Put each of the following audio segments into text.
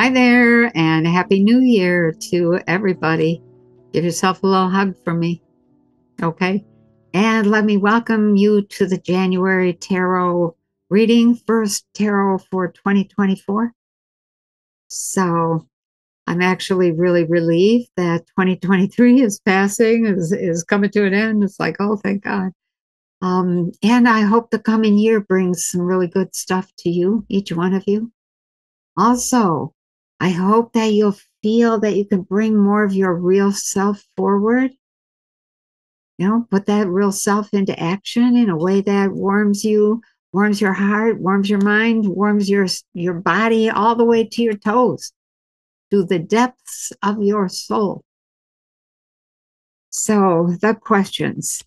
Hi there, and Happy New Year to everybody. Give yourself a little hug from me, okay? And let me welcome you to the January Tarot reading, first tarot for 2024. So I'm actually really relieved that 2023 is passing, is coming to an end. It's like, oh, thank God. And I hope the coming year brings some really good stuff to you, each one of you. Also, I hope that you'll feel that you can bring more of your real self forward, put that real self into action in a way that warms you, warms your heart, warms your mind, warms your body all the way to your toes, to the depths of your soul. So the questions.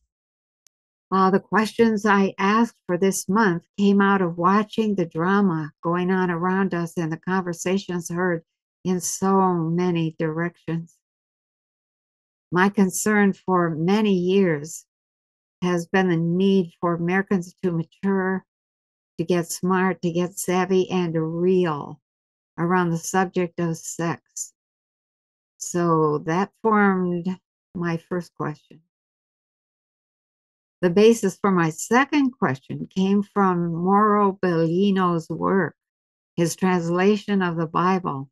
The questions I asked for this month came out of watching the drama going on around us and the conversations heard in so many directions. My concern for many years has been the need for Americans to mature, to get smart, to get savvy, and real around the subject of sex. So that formed my first question. The basis for my second question came from Mauro Biglino's work, his translation of the Bible.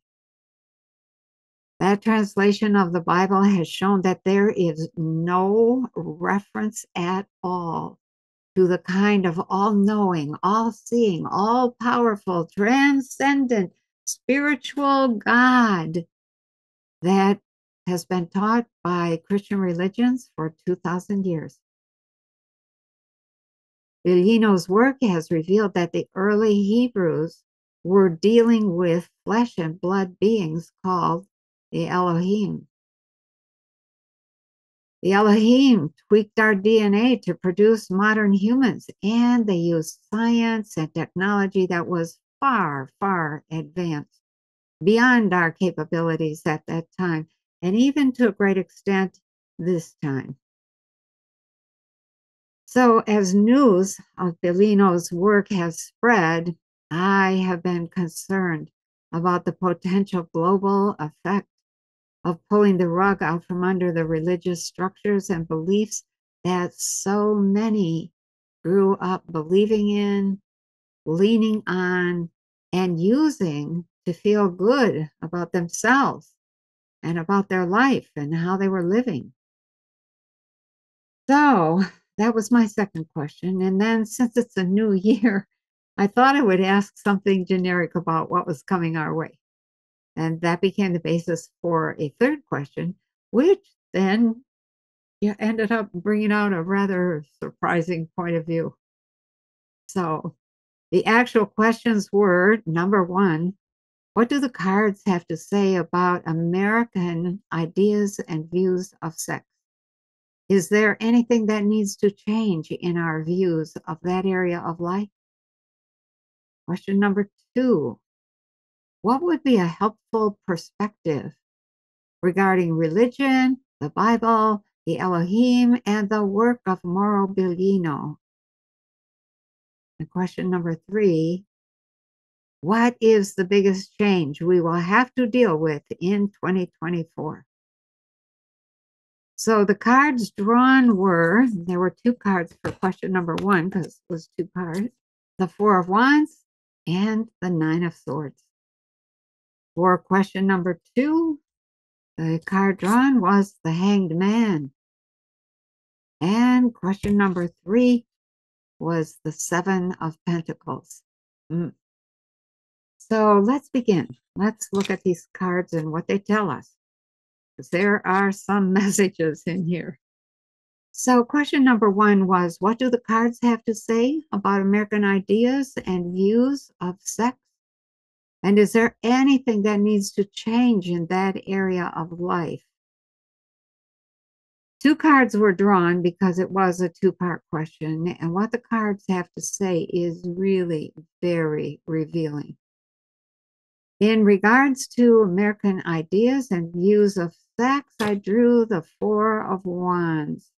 That translation of the Bible has shown that there is no reference at all to the kind of all-knowing, all-seeing, all-powerful, transcendent, spiritual God that has been taught by Christian religions for 2,000 years. Biglino's work has revealed that the early Hebrews were dealing with flesh and blood beings called the Elohim. The Elohim tweaked our DNA to produce modern humans, and they used science and technology that was far, far advanced, beyond our capabilities at that time, and even to a great extent this time. So as news of Biglino's work has spread, I have been concerned about the potential global effect of pulling the rug out from under the religious structures and beliefs that so many grew up believing in, leaning on, and using to feel good about themselves and about their life and how they were living. So that was my second question. And then since it's a new year, I thought I would ask something generic about what was coming our way. And that became the basis for a third question, which then ended up bringing out a rather surprising point of view. So the actual questions were, number one, what do the cards have to say about American ideas and views of sex? Is there anything that needs to change in our views of that area of life? Question number two, what would be a helpful perspective regarding religion, the Bible, the Elohim, and the work of Mauro Biglino? And question number three, what is the biggest change we will have to deal with in 2024? So the cards drawn were, there were two cards for question number one because it was two cards, the Four of Wands and the Nine of Swords. For question number two, the card drawn was the Hanged Man. And question number three was the Seven of Pentacles. So let's begin. Let's look at these cards and what they tell us, because there are some messages in here. So question number one was, what do the cards have to say about American ideas and views of sex? And is there anything that needs to change in that area of life? Two cards were drawn because it was a two-part question, and what the cards have to say is really very revealing. In regards to American ideas and views of sex, I drew the Four of Wands.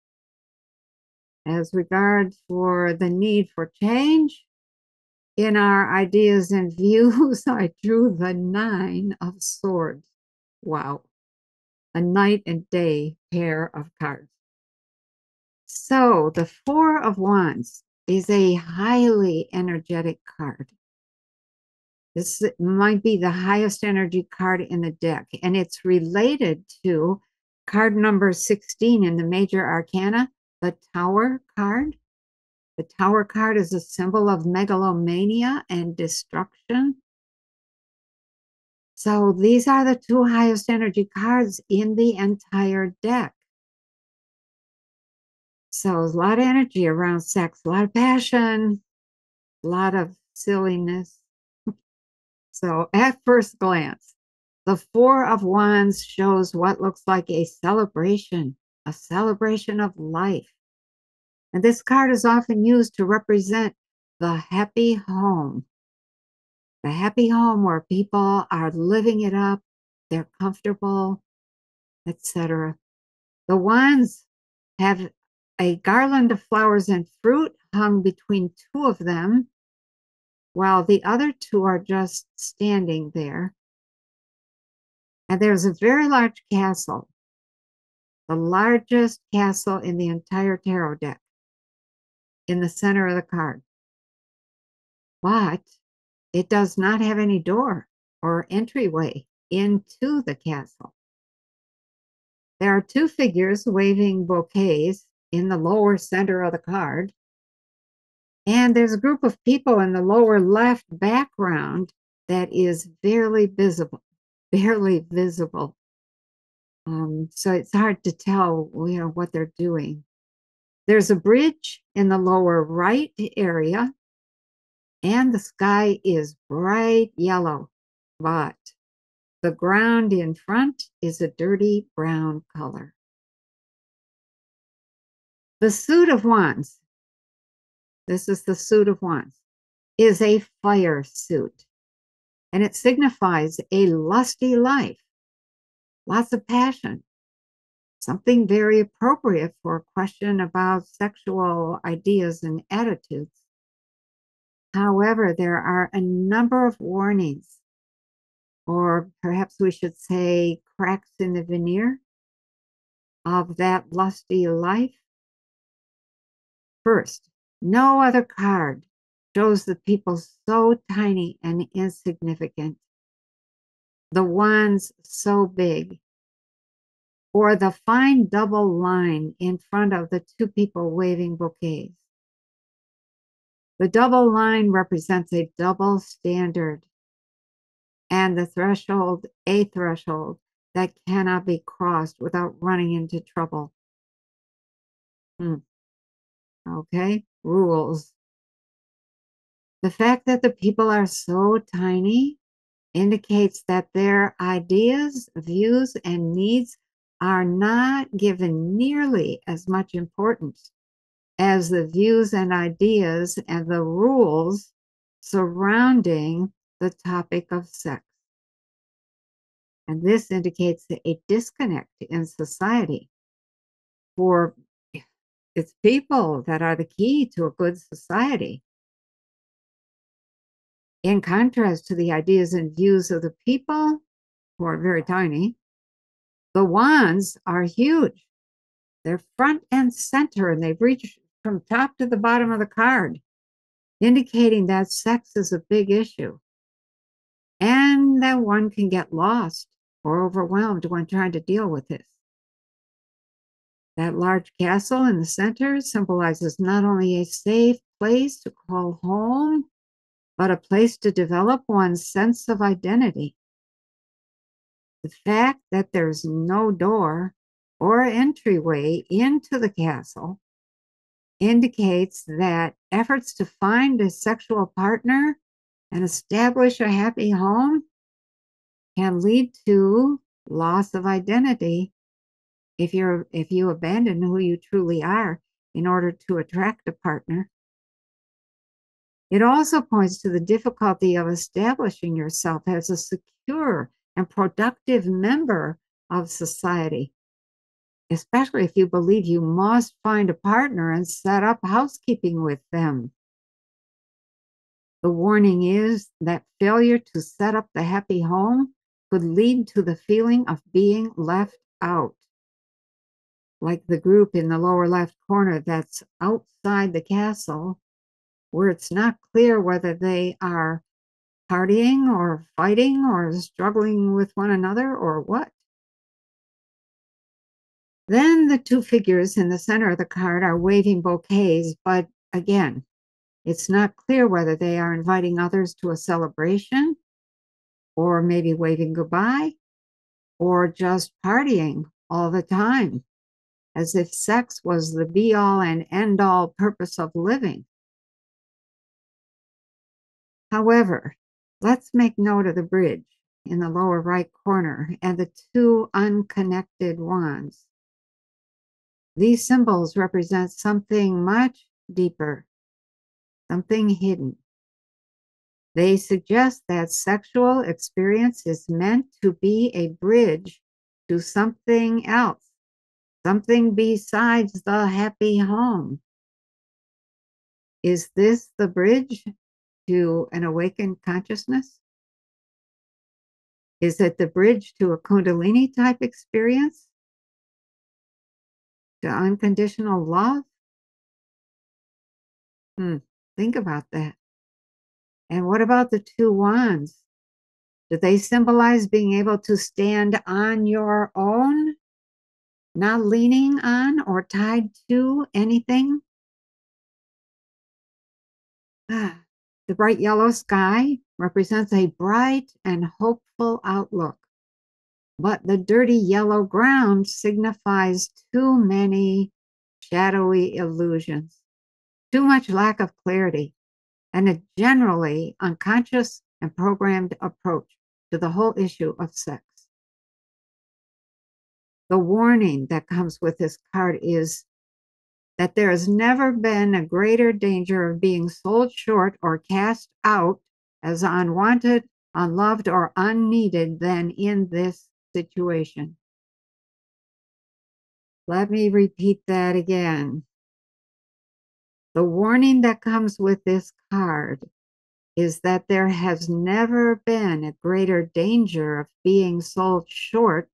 As regards for the need for change, In our ideas and views, I drew the 9 of Swords. Wow. A night and day pair of cards. So the Four of Wands is a highly energetic card. This might be the highest energy card in the deck, and it's related to card number 16 in the major arcana, the Tower card. The Tower card is a symbol of megalomania and destruction. So these are the two highest energy cards in the entire deck. So a lot of energy around sex, a lot of passion, a lot of silliness. So at first glance, the Four of Wands shows what looks like a celebration of life. And this card is often used to represent the happy home. The happy home where people are living it up, they're comfortable, etc. The wands have a garland of flowers and fruit hung between two of them, while the other two are just standing there. And there's a very large castle, the largest castle in the entire tarot deck, in the center of the card. But it does not have any door or entryway into the castle. There are two figures waving bouquets in the lower center of the card. And there's a group of people in the lower left background that is barely visible, barely visible. So it's hard to tell, what they're doing. There's a bridge in the lower right area, and the sky is bright yellow, but the ground in front is a dirty brown color. The suit of wands, this is the suit of wands, is a fire suit, and it signifies a lusty life, lots of passion, something very appropriate for a question about sexual ideas and attitudes. However, there are a number of warnings, or perhaps we should say cracks in the veneer of that lusty life. First, no other card shows the people so tiny and insignificant, the wands so big, or the fine double line in front of the two people waving bouquets. The double line represents a double standard and a threshold that cannot be crossed without running into trouble. Okay, rules. The fact that the people are so tiny indicates that their ideas, views, and needs are not given nearly as much importance as the views and ideas and the rules surrounding the topic of sex. And this indicates a disconnect in society for it's people that are the key to a good society. In contrast to the ideas and views of the people who are very tiny, the wands are huge. They're front and center, and they've reached from top to the bottom of the card, indicating that sex is a big issue and that one can get lost or overwhelmed when trying to deal with this. That large castle in the center symbolizes not only a safe place to call home, but a place to develop one's sense of identity. The fact that there's no door or entryway into the castle indicates that efforts to find a sexual partner and establish a happy home can lead to loss of identity if you abandon who you truly are in order to attract a partner. It also points to the difficulty of establishing yourself as a secure and productive member of society, especially if you believe you must find a partner and set up housekeeping with them. The warning is that failure to set up the happy home could lead to the feeling of being left out, like the group in the lower left corner that's outside the castle, where it's not clear whether they are partying or fighting or struggling with one another or what. Then the two figures in the center of the card are waving bouquets, but again, it's not clear whether they are inviting others to a celebration or maybe waving goodbye or just partying all the time, as if sex was the be all and end all purpose of living. However, let's make note of the bridge in the lower right corner and the two unconnected wands. These symbols represent something much deeper, something hidden. They suggest that sexual experience is meant to be a bridge to something else, something besides the happy home. Is this the bridge to an awakened consciousness? Is it the bridge to a Kundalini type experience? To unconditional love? Think about that. And what about the two wands? Do they symbolize being able to stand on your own, not leaning on or tied to anything? The bright yellow sky represents a bright and hopeful outlook, but the dirty yellow ground signifies too many shadowy illusions, too much lack of clarity, and a generally unconscious and programmed approach to the whole issue of sex. The warning that comes with this card is that there has never been a greater danger of being sold short or cast out as unwanted, unloved, or unneeded than in this situation. Let me repeat that again. The warning that comes with this card is that there has never been a greater danger of being sold short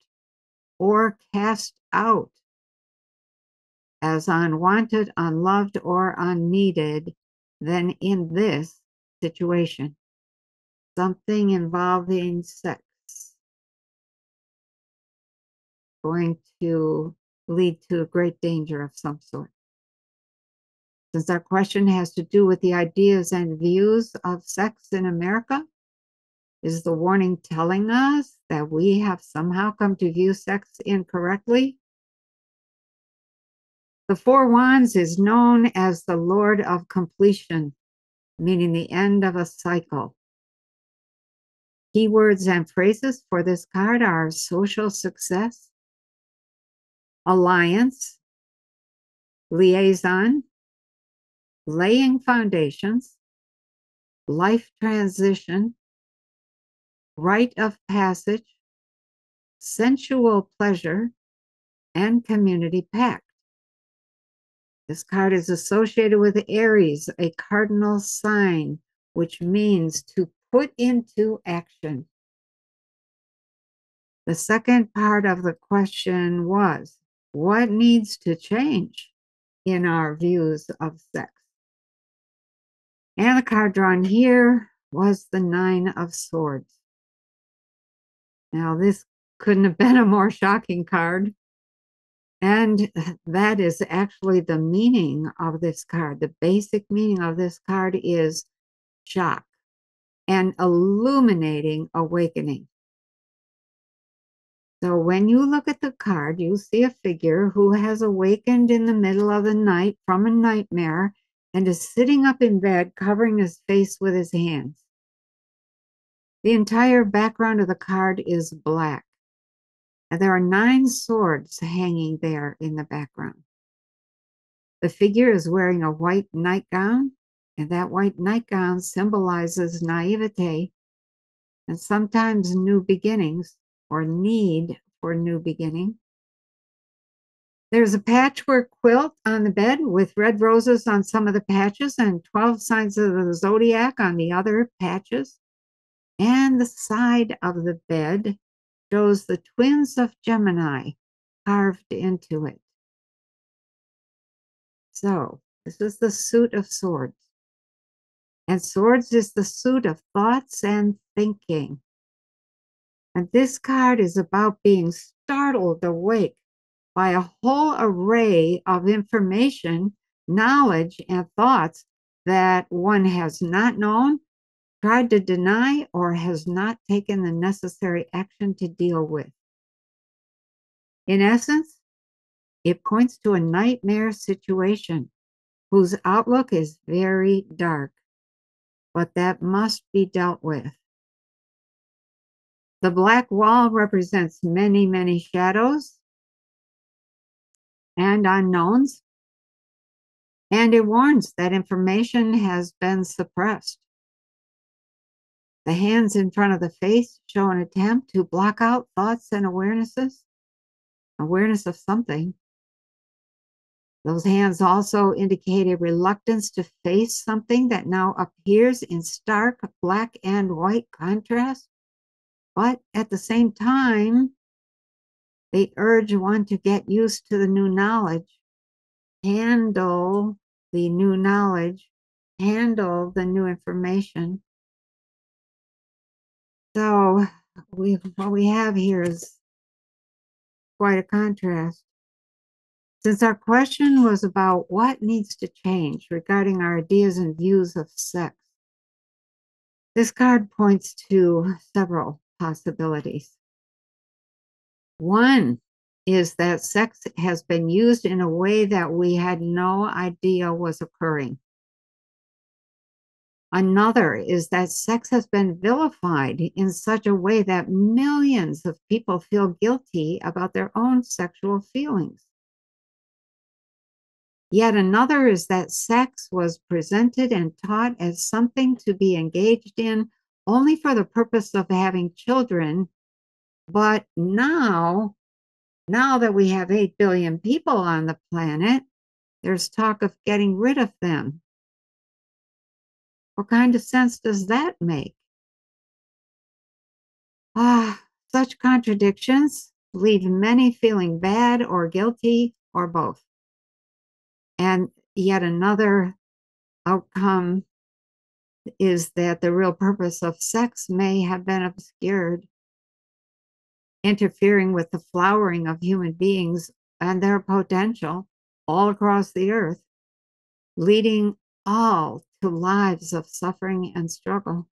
or cast out as unwanted, unloved, or unneeded than in this situation. Something involving sex going to lead to a great danger of some sort. Since our question has to do with the ideas and views of sex in America, is the warning telling us that we have somehow come to view sex incorrectly? The Four Wands is known as the Lord of Completion, meaning the end of a cycle. Keywords and phrases for this card are social success, alliance, liaison, laying foundations, life transition, rite of passage, sensual pleasure, and community pact. This card is associated with Aries, a cardinal sign, which means to put into action. The second part of the question was, what needs to change in our views of sex? And the card drawn here was the Nine of Swords. Now, this couldn't have been a more shocking card. And that is actually the meaning of this card. The basic meaning of this card is shock and illuminating awakening. So when you look at the card, you see a figure who has awakened in the middle of the night from a nightmare and is sitting up in bed, covering his face with his hands. The entire background of the card is black. And there are 9 swords hanging there in the background. The figure is wearing a white nightgown, and that white nightgown symbolizes naivete and sometimes new beginnings or need for new beginning. There's a patchwork quilt on the bed with red roses on some of the patches and 12 signs of the zodiac on the other patches. And the side of the bed shows the twins of Gemini carved into it. So this is the suit of swords. And swords is the suit of thoughts and thinking. And this card is about being startled awake by a whole array of information, knowledge, and thoughts that one has not known, tried to deny, or has not taken the necessary action to deal with. In essence, it points to a nightmare situation whose outlook is very dark, but that must be dealt with. The black wall represents many, many shadows and unknowns, and it warns that information has been suppressed. The hands in front of the face show an attempt to block out thoughts and awareness of something. Those hands also indicate a reluctance to face something that now appears in stark black and white contrast. But at the same time, they urge one to get used to the new knowledge, handle the new knowledge, handle the new information. So what we have here is quite a contrast. Since our question was about what needs to change regarding our ideas and views of sex, this card points to several possibilities. One is that sex has been used in a way that we had no idea was occurring. Another is that sex has been vilified in such a way that millions of people feel guilty about their own sexual feelings. Yet another is that sex was presented and taught as something to be engaged in only for the purpose of having children. But now that we have 8 billion people on the planet, there's talk of getting rid of them. What kind of sense does that make? Such contradictions leave many feeling bad or guilty or both. And yet another outcome is that the real purpose of sex may have been obscured, interfering with the flowering of human beings and their potential all across the earth, leading all to lives of suffering and struggle.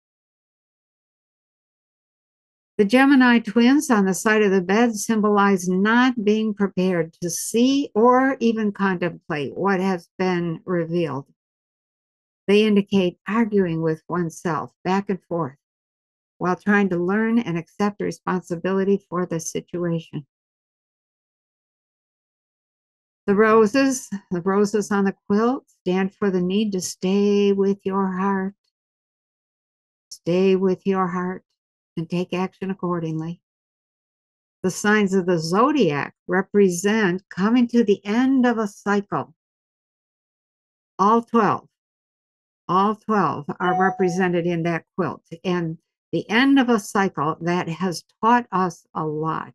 The Gemini twins on the side of the bed symbolize not being prepared to see or even contemplate what has been revealed. They indicate arguing with oneself back and forth while trying to learn and accept responsibility for the situation. The roses on the quilt stand for the need to stay with your heart. Stay with your heart and take action accordingly. The signs of the zodiac represent coming to the end of a cycle. All 12 are represented in that quilt, and the end of a cycle that has taught us a lot.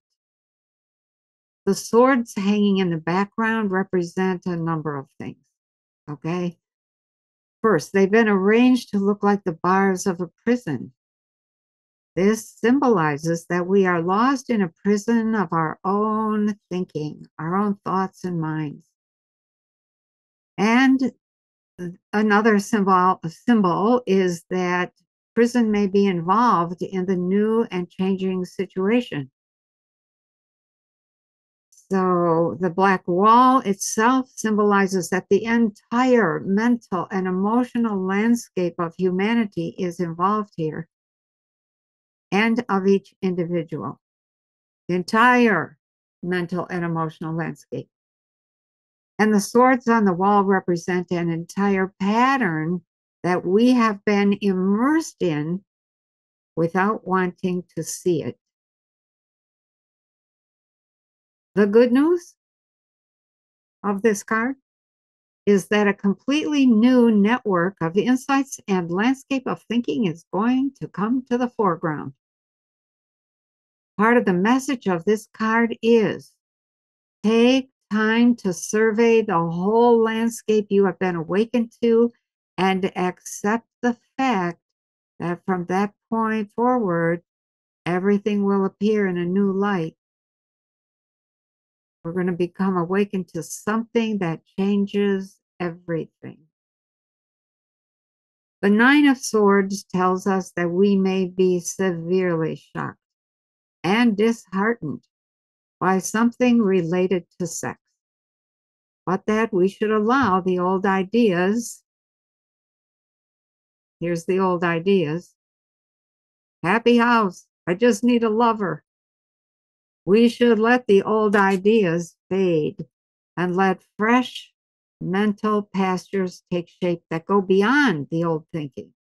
The swords hanging in the background represent a number of things, okay? First, they've been arranged to look like the bars of a prison. This symbolizes that we are lost in a prison of our own thinking, our own thoughts and minds. And another symbol is that prison may be involved in the new and changing situation. So the black wall itself symbolizes that the entire mental and emotional landscape of humanity is involved here, and of each individual. The entire mental and emotional landscape. And the swords on the wall represent an entire pattern that we have been immersed in without wanting to see it. The good news? of this card is that a completely new network of insights and landscape of thinking is going to come to the foreground. Part of the message of this card is take time to survey the whole landscape you have been awakened to and accept the fact that from that point forward, everything will appear in a new light. We're going to become awakened to something that changes everything. The Nine of Swords tells us that we may be severely shocked and disheartened by something related to sex, but that we should allow the old ideas. Here's the old ideas. Happy house. I just need a lover. We should let the old ideas fade and let fresh mental pastures take shape that go beyond the old thinking.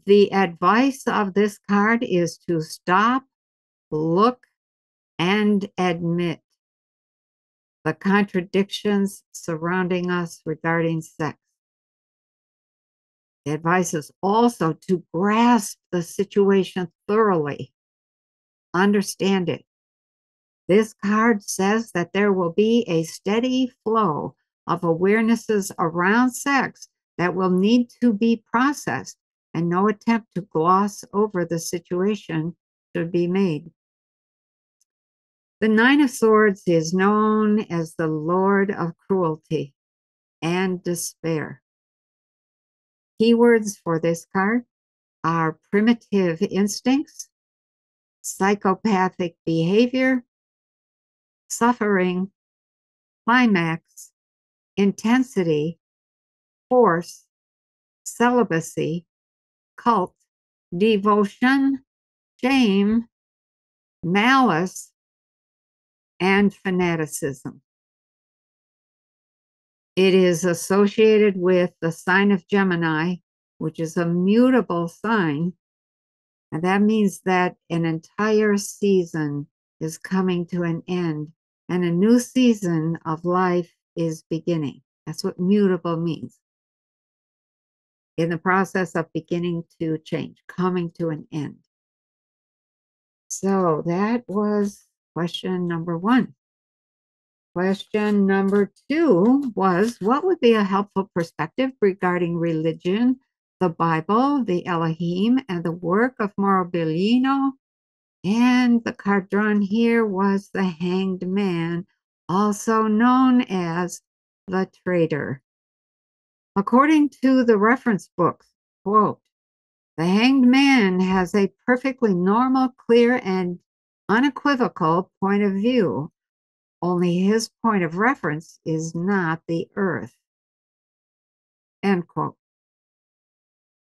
The advice of this card is to stop, look, and admit the contradictions surrounding us regarding sex. The advice is also to grasp the situation thoroughly, understand it. This card says that there will be a steady flow of awarenesses around sex that will need to be processed, and no attempt to gloss over the situation should be made. The Nine of Swords is known as the Lord of Cruelty and Despair. Keywords for this card are primitive instincts, psychopathic behavior, suffering, climax, intensity, force, celibacy, cult, devotion, shame, malice, and fanaticism. It is associated with the sign of Gemini, which is a mutable sign, and that means that an entire season is coming to an end and a new season of life is beginning. That's what mutable means. In the process of beginning to change, coming to an end. So that was question number 1. Question number 2 was, what would be a helpful perspective regarding religion, the Bible, the Elohim, and the work of Mauro Biglino? And the card drawn here was the Hanged Man, also known as the Traitor. According to the reference books, quote, the Hanged Man has a perfectly normal, clear, and unequivocal point of view. Only his point of reference is not the earth. End quote.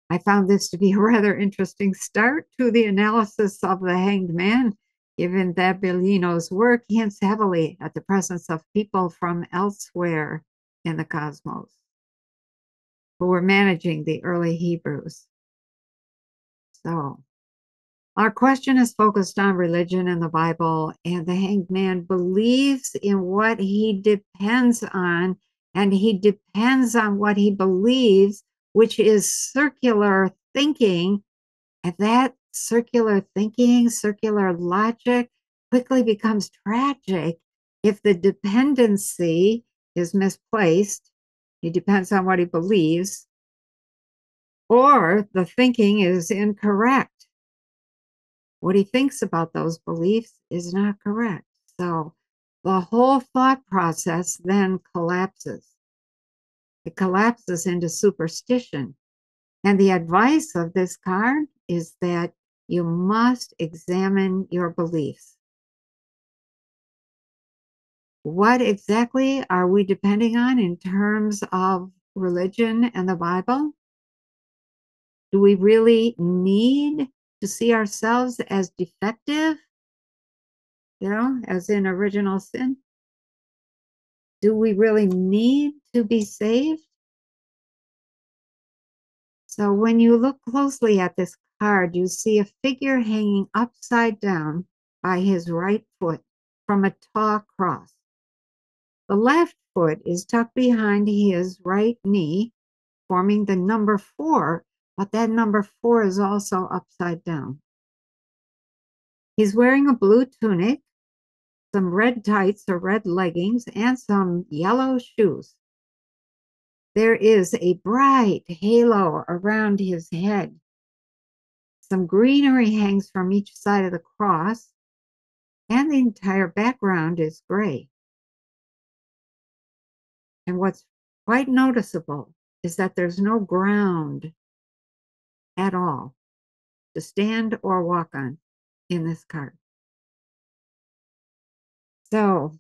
I found this to be a rather interesting start to the analysis of the Hanged Man, given that Biglino's work hints heavily at the presence of people from elsewhere in the cosmos who were managing the early Hebrews. So, our question is focused on religion and the Bible, and the Hanged Man believes in what he depends on, and he depends on what he believes, which is circular thinking. And that circular thinking, circular logic quickly becomes tragic if the dependency is misplaced. He depends on what he believes, or the thinking is incorrect. What he thinks about those beliefs is not correct. So the whole thought process then collapses. It collapses into superstition. And the advice of this card is that you must examine your beliefs. What exactly are we depending on in terms of religion and the Bible? Do we really need to see ourselves as defective? As in original sin? Do we really need to be saved? So when you look closely at this card, you see a figure hanging upside down by his right foot from a tall cross. The left foot is tucked behind his right knee, forming the number 4, but that number 4 is also upside down. He's wearing a blue tunic, some red tights or red leggings, and some yellow shoes. There is a bright halo around his head. Some greenery hangs from each side of the cross, and the entire background is gray. And what's quite noticeable is that there's no ground at all to stand or walk on in this card. So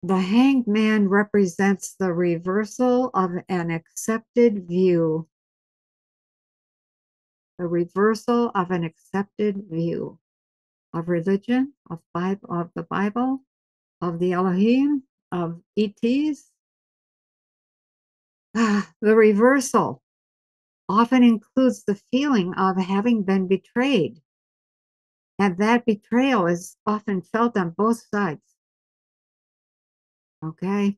the Hanged Man represents the reversal of an accepted view. The reversal of an accepted view of religion, of the Bible, of the Elohim, of ETs. The reversal often includes the feeling of having been betrayed. And that betrayal is often felt on both sides. Okay?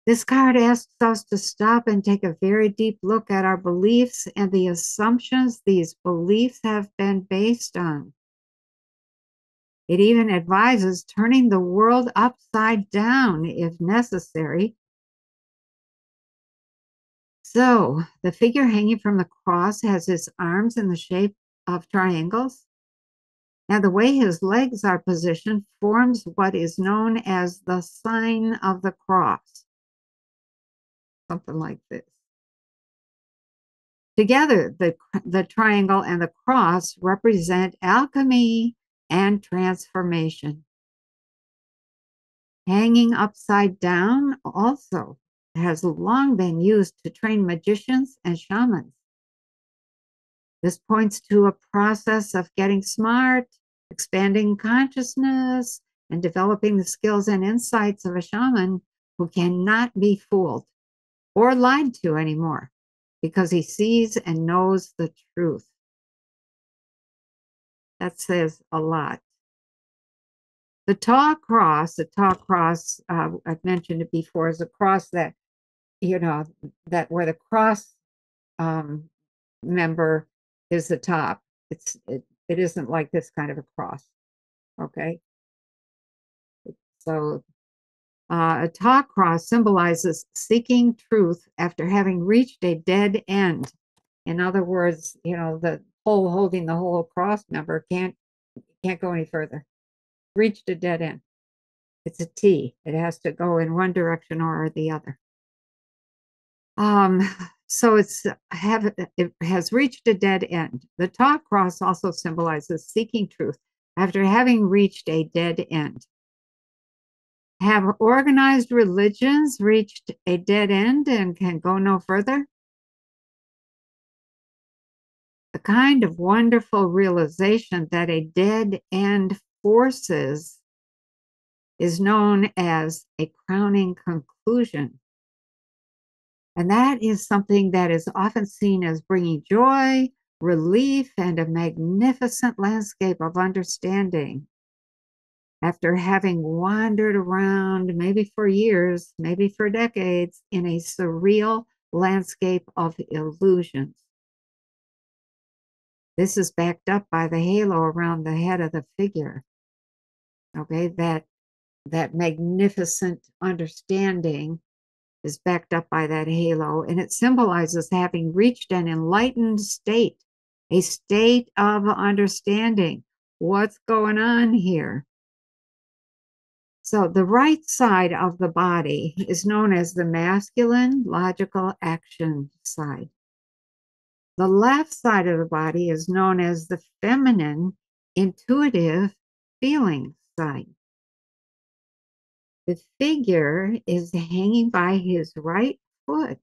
This card asks us to stop and take a very deep look at our beliefs and the assumptions these beliefs have been based on. It even advises turning the world upside down if necessary. So, the figure hanging from the cross has his arms in the shape of triangles. Now, the way his legs are positioned forms what is known as the sign of the cross. Something like this. Together, the triangle and the cross represent alchemy and transformation. Hanging upside down also has long been used to train magicians and shamans. This points to a process of getting smart, expanding consciousness, and developing the skills and insights of a shaman who cannot be fooled or lied to anymore because he sees and knows the truth. That says a lot. The tall cross, I've mentioned it before, is a cross that, that where the cross member is the top. It isn't like this kind of a cross. Okay. So a tall cross symbolizes seeking truth after having reached a dead end. In other words, the pole holding the whole cross member can't go any further. Reached a dead end. It's a T. It has to go in one direction or the other. So it has reached a dead end. The top cross also symbolizes seeking truth after having reached a dead end. Have organized religions reached a dead end and can go no further? The kind of wonderful realization that a dead end forces is known as a crowning conclusion. And that is something that is often seen as bringing joy, relief, and a magnificent landscape of understanding. After having wandered around, maybe for years, maybe for decades, in a surreal landscape of illusions. This is backed up by the halo around the head of the figure. Okay, that magnificent understanding is backed up by that halo, and it symbolizes having reached an enlightened state, a state of understanding. What's going on here? So the right side of the body is known as the masculine logical action side. The left side of the body is known as the feminine intuitive feeling side. The figure is hanging by his right foot,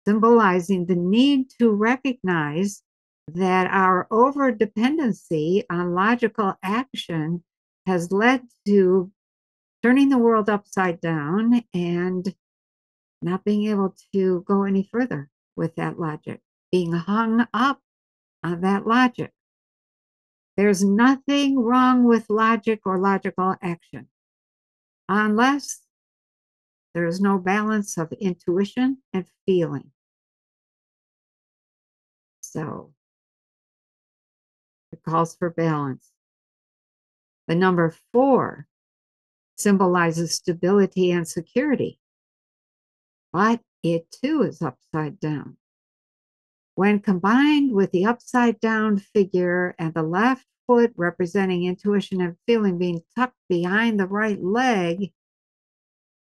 symbolizing the need to recognize that our over-dependency on logical action has led to turning the world upside down and not being able to go any further with that logic, being hung up on that logic. There's nothing wrong with logic or logical action, unless There is no balance of intuition and feeling. So it calls for balance. The number 4 symbolizes stability and security, but it too is upside down. When combined with the upside down figure and the left foot representing intuition and feeling being tucked behind the right leg,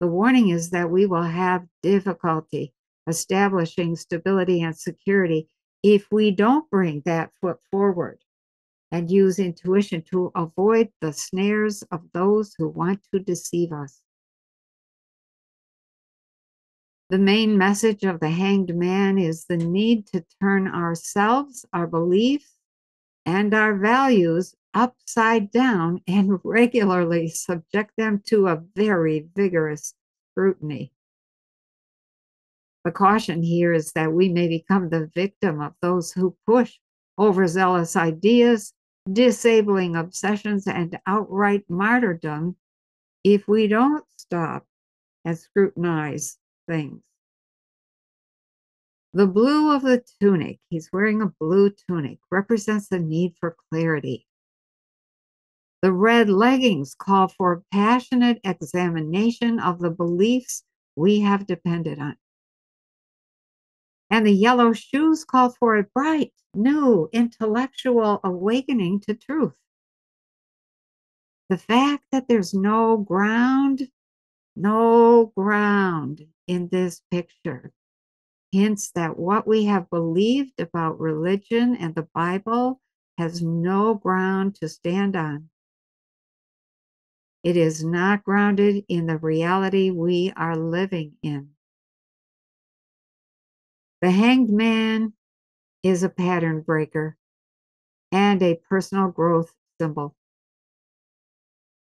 the warning is that we will have difficulty establishing stability and security if we don't bring that foot forward and use intuition to avoid the snares of those who want to deceive us. The main message of the Hanged Man is the need to turn ourselves, our beliefs, and our values upside down and regularly subject them to a very vigorous scrutiny. The caution here is that we may become the victim of those who push overzealous ideas, disabling obsessions, and outright martyrdom if we don't stop and scrutinize things. The blue of the tunic, he's wearing a blue tunic, represents the need for clarity. The red leggings call for passionate examination of the beliefs we have depended on. And the yellow shoes call for a bright, new, intellectual awakening to truth. The fact that there's no ground in this picture hints that what we have believed about religion and the Bible has no ground to stand on. It is not grounded in the reality we are living in. The Hanged Man is a pattern breaker and a personal growth symbol.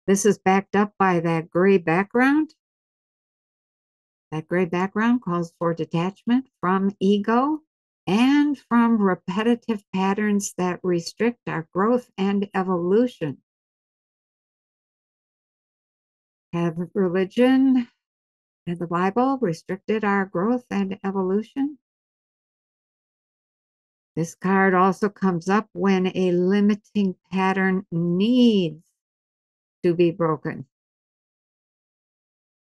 This is backed up by that gray background. That gray background calls for detachment from ego and from repetitive patterns that restrict our growth and evolution. Have religion and the Bible restricted our growth and evolution? This card also comes up when a limiting pattern needs to be broken.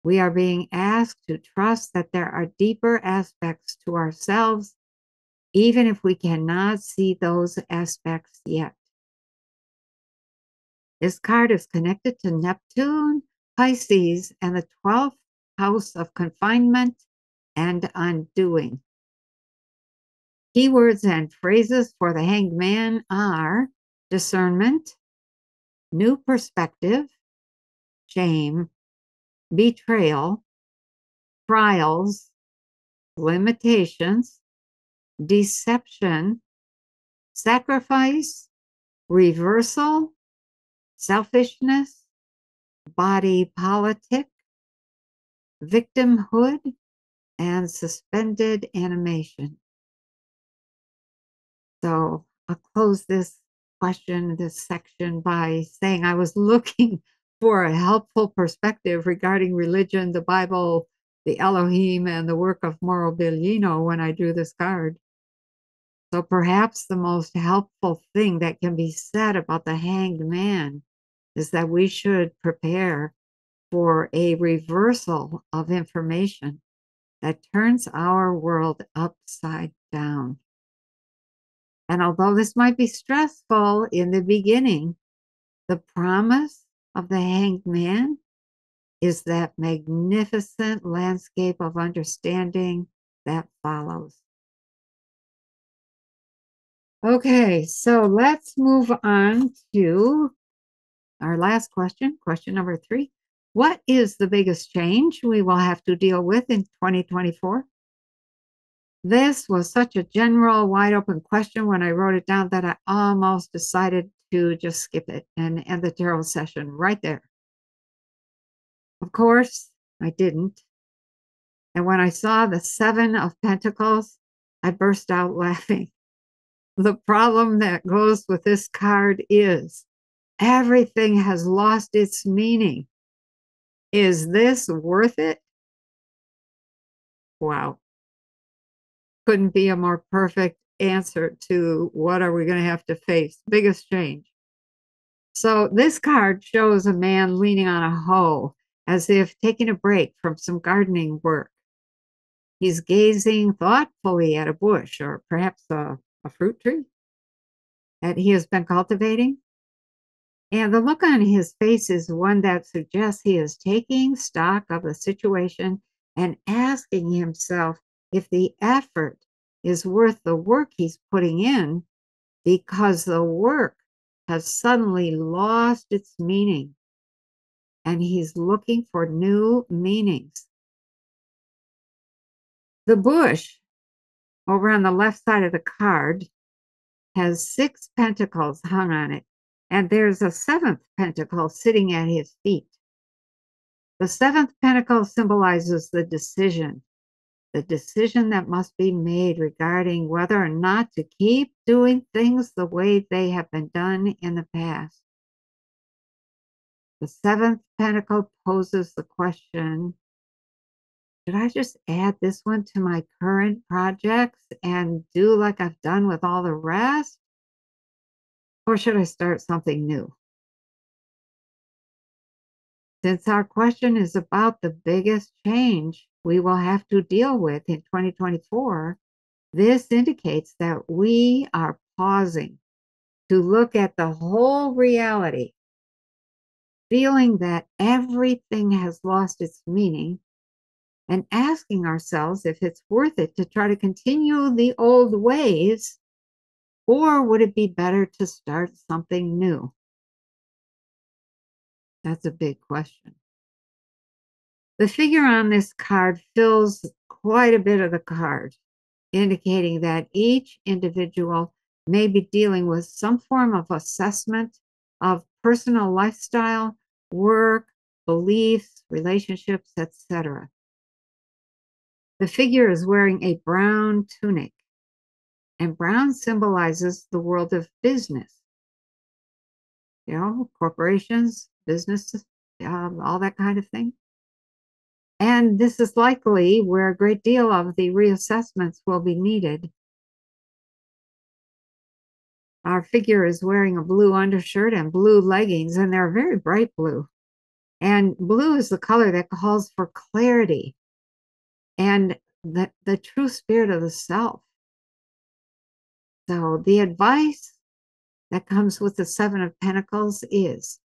We are being asked to trust that there are deeper aspects to ourselves, even if we cannot see those aspects yet. This card is connected to Neptune, Pisces, and the 12th house of confinement and undoing. Keywords and phrases for the Hanged Man are discernment, new perspective, shame, betrayal, trials, limitations, deception, sacrifice, reversal, selfishness, body politic, victimhood, and suspended animation. So I'll close this section by saying I was looking for a helpful perspective regarding religion, the Bible, the Elohim, and the work of Mauro Biglino when I drew this card. So perhaps the most helpful thing that can be said about the Hanged Man is that we should prepare for a reversal of information that turns our world upside down. And although this might be stressful in the beginning, the promise of the Hanged Man is that magnificent landscape of understanding that follows. Okay, so let's move on to our last question, question number 3. What is the biggest change we will have to deal with in 2024? This was such a general, wide open question when I wrote it down that I almost decided to just skip it and end the tarot session right there. Of course, I didn't. And when I saw the Seven of Pentacles, I burst out laughing. The problem that goes with this card is everything has lost its meaning. Is this worth it? Wow. Couldn't be a more perfect answer to what are we going to have to face? Biggest change. So this card shows a man leaning on a hoe as if taking a break from some gardening work. He's gazing thoughtfully at a bush or perhaps a fruit tree that he has been cultivating. And the look on his face is one that suggests he is taking stock of the situation and asking himself if the effort is worth the work he's putting in because the work has suddenly lost its meaning and he's looking for new meanings. The bush over on the left side of the card has 6 pentacles hung on it, and there's a 7th pentacle sitting at his feet. The 7th pentacle symbolizes the decision that must be made regarding whether or not to keep doing things the way they have been done in the past. The 7th pentacle poses the question, should I just add this one to my current projects and do like I've done with all the rest? Or should I start something new? Since our question is about the biggest change we will have to deal with in 2024, this indicates that we are pausing to look at the whole reality, feeling that everything has lost its meaning, and asking ourselves if it's worth it to try to continue the old ways, or would it be better to start something new? That's a big question. The figure on this card fills quite a bit of the card, indicating that each individual may be dealing with some form of assessment of personal lifestyle, work, beliefs, relationships, etc. The figure is wearing a brown tunic, and brown symbolizes the world of business, corporations, businesses, all that kind of thing. And this is likely where a great deal of the reassessments will be needed. Our figure is wearing a blue undershirt and blue leggings, and they're very bright blue. And blue is the color that calls for clarity and the true spirit of the self. So the advice that comes with the 7 of Pentacles is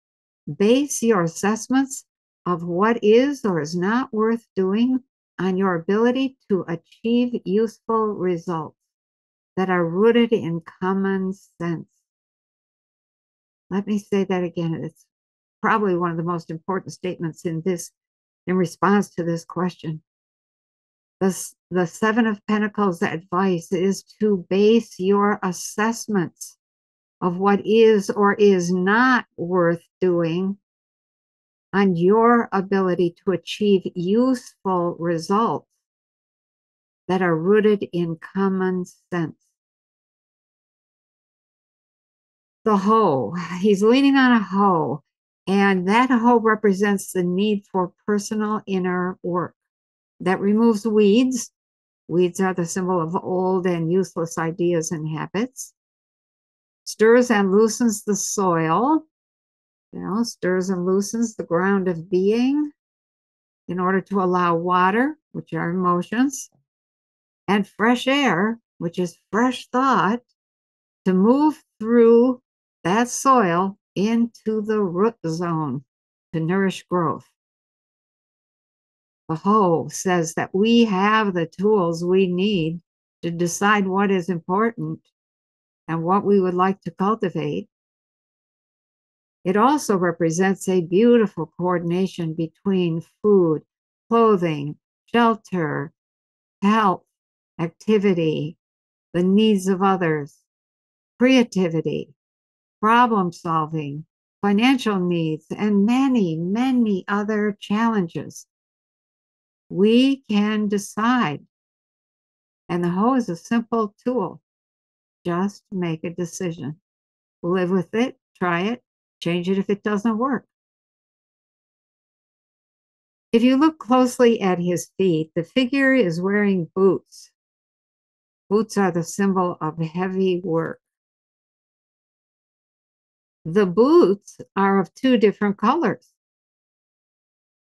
base your assessments of what is or is not worth doing on your ability to achieve useful results that are rooted in common sense. Let me say that again. It's probably one of the most important statements in response to this question. The 7 of Pentacles advice is to base your assessments of what is or is not worth doing on your ability to achieve useful results that are rooted in common sense. The hoe, he's leaning on a hoe, and that hoe represents the need for personal inner work that removes weeds. Weeds are the symbol of old and useless ideas and habits. Stirs and loosens the soil, stirs and loosens the ground of being in order to allow water, which are emotions, and fresh air, which is fresh thought, to move through that soil into the root zone to nourish growth. The hoe says that we have the tools we need to decide what is important and what we would like to cultivate. It also represents a beautiful coordination between food, clothing, shelter, health, activity, the needs of others, creativity, problem solving, financial needs, and many, many other challenges. We can decide. And the hoe is a simple tool. Just make a decision. Live with it, try it, change it if it doesn't work. If you look closely at his feet, the figure is wearing boots. Boots are the symbol of heavy work. The boots are of two different colors.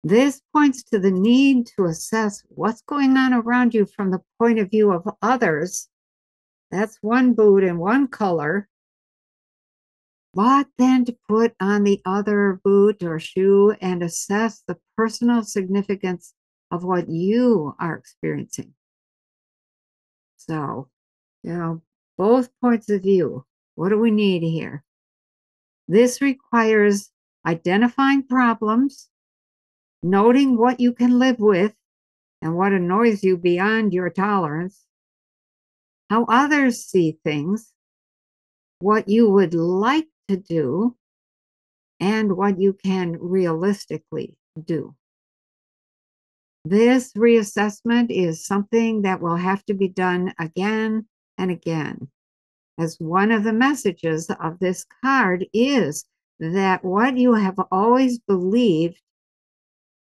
This points to the need to assess what's going on around you from the point of view of others. That's one boot in one color. But then to put on the other boot or shoe and assess the personal significance of what you are experiencing. So, both points of view. What do we need here? This requires identifying problems, noting what you can live with and what annoys you beyond your tolerance, how others see things, what you would like to do, and what you can realistically do. This reassessment is something that will have to be done again and again, as one of the messages of this card is that what you have always believed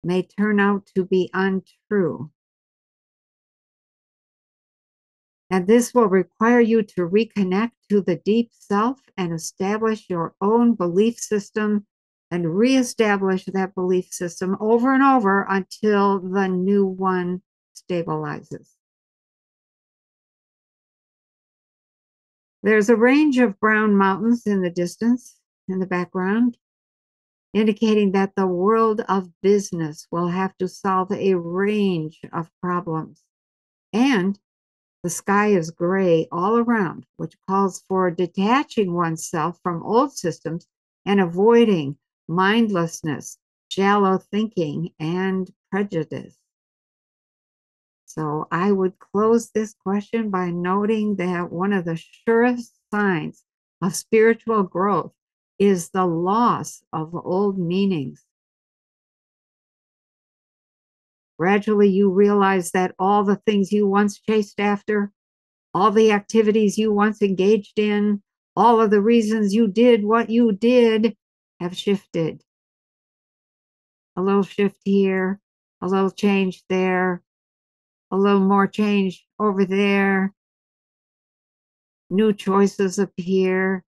may turn out to be untrue. And this will require you to reconnect to the deep self and establish your own belief system and reestablish that belief system over and over until the new one stabilizes. There's a range of brown mountains in the distance, in the background, indicating that the world of business will have to solve a range of problems. And the sky is gray all around, which calls for detaching oneself from old systems and avoiding mindlessness, shallow thinking, and prejudice. So I would close this question by noting that one of the surest signs of spiritual growth is the loss of old meanings. Gradually, you realize that all the things you once chased after, all the activities you once engaged in, all of the reasons you did what you did have shifted. A little shift here, a little change there, a little more change over there. New choices appear,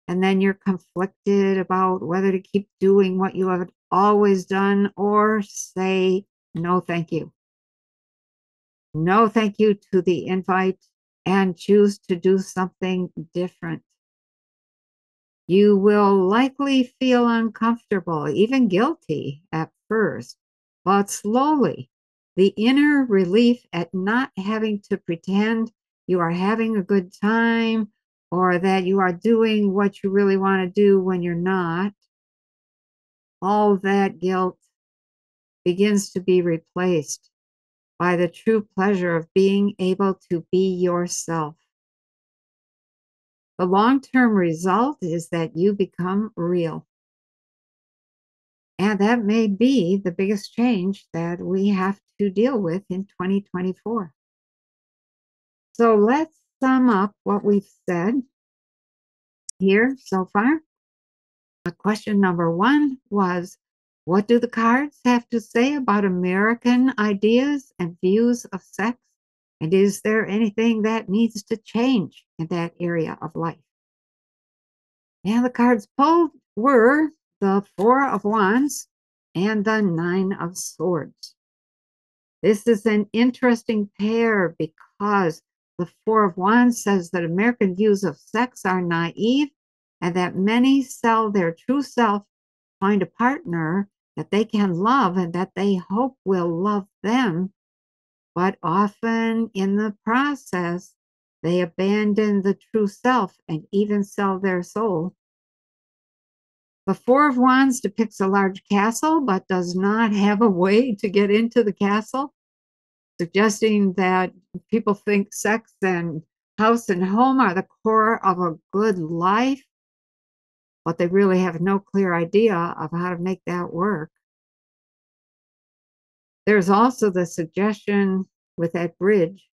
and then you're conflicted about whether to keep doing what you have always done or say, no, thank you. No, thank you to the invite and choose to do something different. You will likely feel uncomfortable, even guilty at first, but slowly, the inner relief at not having to pretend you are having a good time or that you are doing what you really want to do when you're not, all that guilt begins to be replaced by the true pleasure of being able to be yourself. The long-term result is that you become real. And that may be the biggest change that we have to deal with in 2024. So let's sum up what we've said here so far. Question number one was, what do the cards have to say about American ideas and views of sex? And is there anything that needs to change in that area of life? And the cards pulled were the Four of Wands and the Nine of Swords. This is an interesting pair because the Four of Wands says that American views of sex are naive and that many sell their true self, find a partner that they can love and that they hope will love them, but often in the process, they abandon the true self and even sell their soul. The Four of Wands depicts a large castle, but does not have a way to get into the castle, suggesting that people think sex and house and home are the core of a good life, but they really have no clear idea of how to make that work. There's also the suggestion with that bridge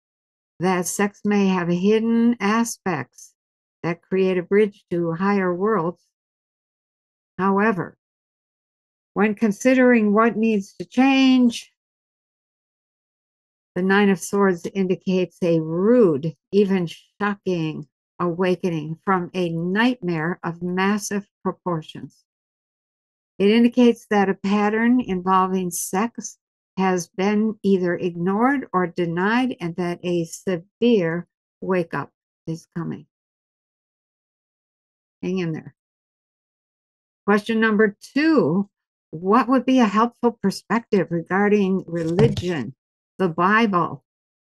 that sex may have hidden aspects that create a bridge to higher worlds. However, When considering what needs to change, the Nine of Swords indicates a rude, even shocking awakening from a nightmare of massive proportions. It indicates that a pattern involving sex has been either ignored or denied, and that a severe wake up is coming. Hang in there. Question number 2. What would be a helpful perspective regarding religion, the Bible,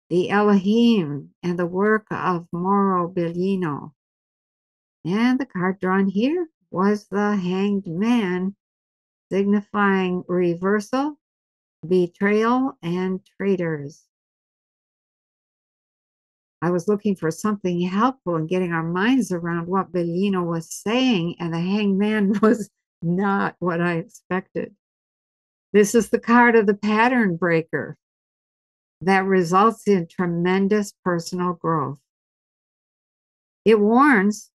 the Elohim, and the work of Mauro Biglino? And the card drawn here was the Hanged Man, signifying reversal, betrayal, and traitors. I was looking for something helpful in getting our minds around what Biglino was saying, and the Hanged Man was not what I expected. This is the card of the pattern breaker that results in tremendous personal growth. It warns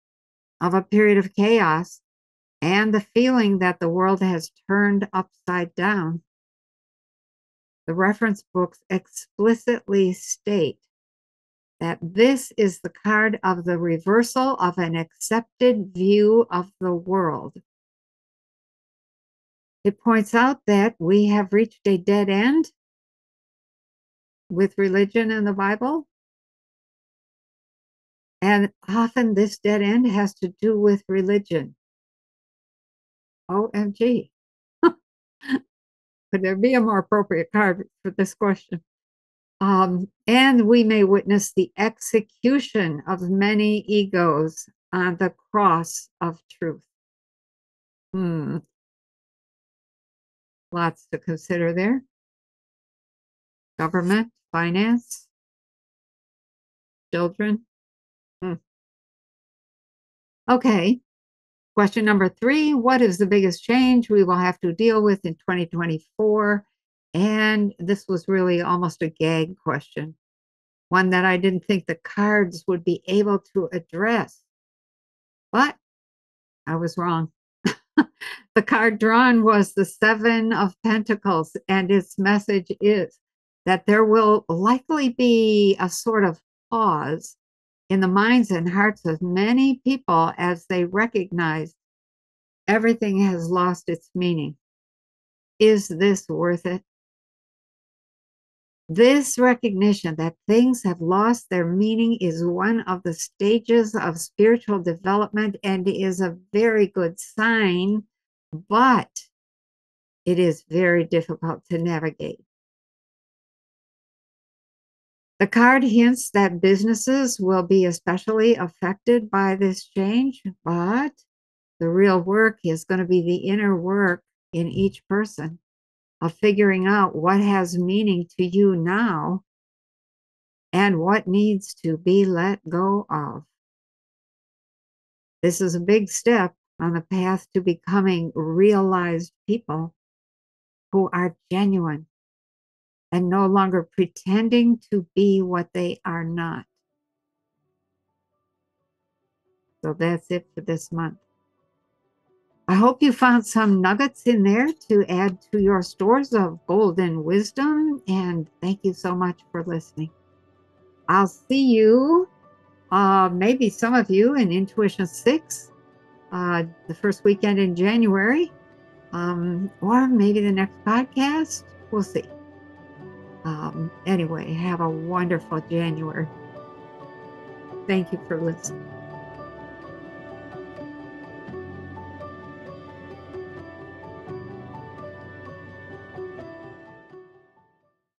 of a period of chaos and the feeling that the world has turned upside down. The reference books explicitly state that this is the card of the reversal of an accepted view of the world. It points out that we have reached a dead end with religion and the Bible. And often this dead end has to do with religion. OMG. Could there be a more appropriate card for this question? And we may witness the execution of many egos on the cross of truth. Lots to consider there. Government, finance, children. Okay. Question number 3. What is the biggest change we will have to deal with in 2024? And this was really almost a gag question, one that I didn't think the cards would be able to address. But I was wrong. The card drawn was the Seven of Pentacles, and its message is that there will likely be a sort of pause in the minds and hearts of many people as they recognize everything has lost its meaning. Is this worth it? This recognition that things have lost their meaning is one of the stages of spiritual development and is a very good sign, but it is very difficult to navigate. The card hints that businesses will be especially affected by this change, but the real work is going to be the inner work in each person of figuring out what has meaning to you now and what needs to be let go of. This is a big step on the path to becoming realized people who are genuine and no longer pretending to be what they are not. So that's it for this month. I hope you found some nuggets in there to add to your stores of golden wisdom, and thank you so much for listening. I'll see you, maybe some of you, in Intuition 6, the first weekend in January, or maybe the next podcast. We'll see. Anyway, have a wonderful January. Thank you for listening.